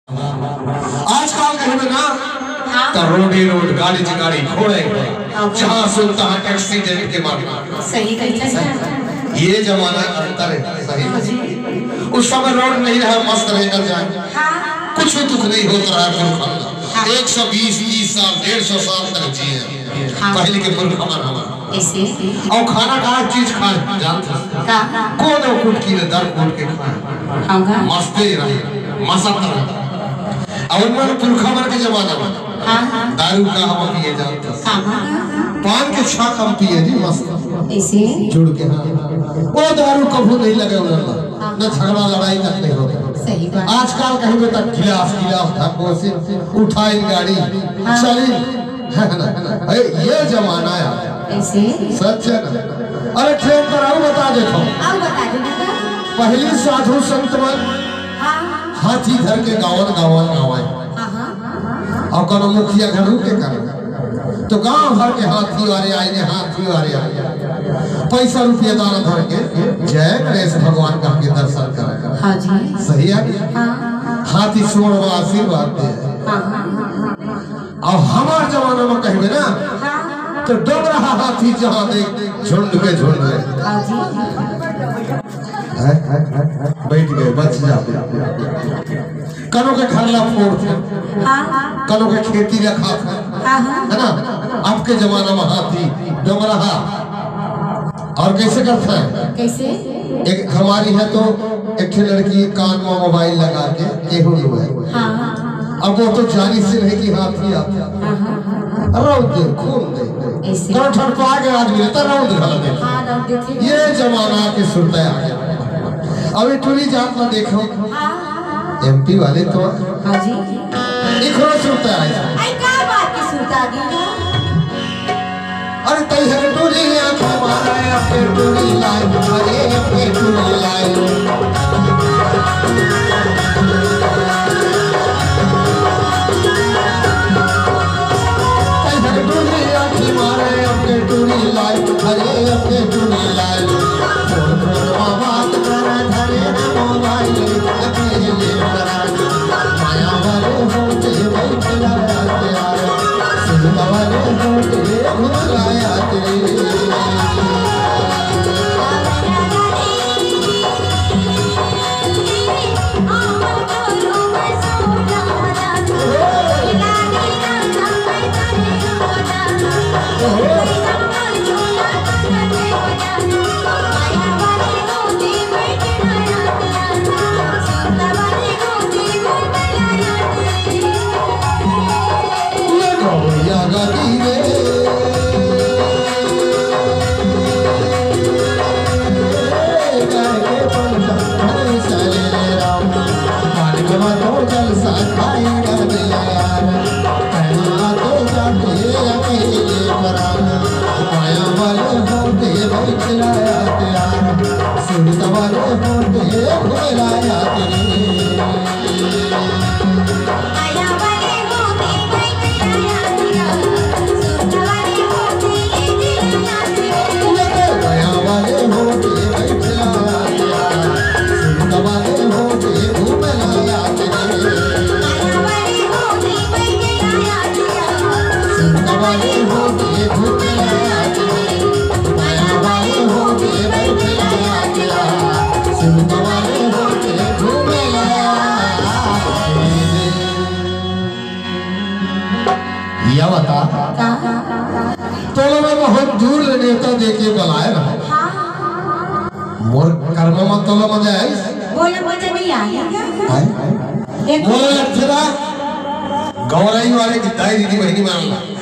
आजकल कहीं में ना तो रोडे रोड गाड़ी से गाड़ी घोड़े जहाँ सुनता है एक्सीडेंट के मामले सही कही ये जमाना अंतर है। सही उस समय रोड नहीं रहा मस्त रहकर जाए कुछ दुख नहीं होता रहा। 120-30 साल 150 साल तक जिए पहले के पुरुष हमारा और खाना का चीज खाए जानते कोनो कुट की दर कुट के खाए मस्ते रहे मसत रहे और मन पुरखा मन के जमाना में दारू का हम पिए जानते पान के छाक हम पिए जी मस्त ऐसे जुड़ के वो दारू कभी नहीं लगे उधर न झगड़ा लड़ाई तक नहीं होता। सही बात आजकल कहीं पे तक गिलास धक्कों से उठाई गाड़ी चली ये जमाना है ऐसे सच है ना। अरे ट्रेन पर आओ बता देखो पहली साधु संत हाथी धर के गावन और करो मुखिया घर के कर तो गांव भर के हाथी वाले आए पैसा रुपया दाना धर के जय गणेश भगवान का के दर्शन करेगा। हाँ जी सही है हाथी सोड़ आशीर्वाद दे और हमारे जमाने में कहेंगे ना तो डर रहा हाथी जहाँ देख झुंड के झुंड बैठ गए बच जाते कनो के खरला फोड़ कनो के खेती रखा है ना। अब के जमाना में हाथी डम रहा और कैसे करता है कैसे एक हमारी है तो एक लड़की कान में मोबाइल लगा के केहू है अब वो तो जानी से नहीं कि हाथी आता रौद दे खून दे ठड़पा के आदमी रौद दे ये जमाना के सुनता है। अभी टूरी जात में देखो एमपी वाले तो हाँ जी इखरो सुनता है क्या बात की सुनता अरे तई है टूरी आंख मारा अपने टूरी लाइन अरे अपने टूरी लाइन तई है टूरी आंख मारा अपने टूरी लाइन अरे अपने टूरी लाइन बात करा धरे ना मोबाइल अकेले करा माया वाले होते बैठला यार सुनता वाले होते भुलाया तेरे बहुत दूर नेता देके बुलाए ना मोर कर्म मत तोलो मजा है बोले नहीं आया बोले गौराई वाले की दाई दीदी बहनी मान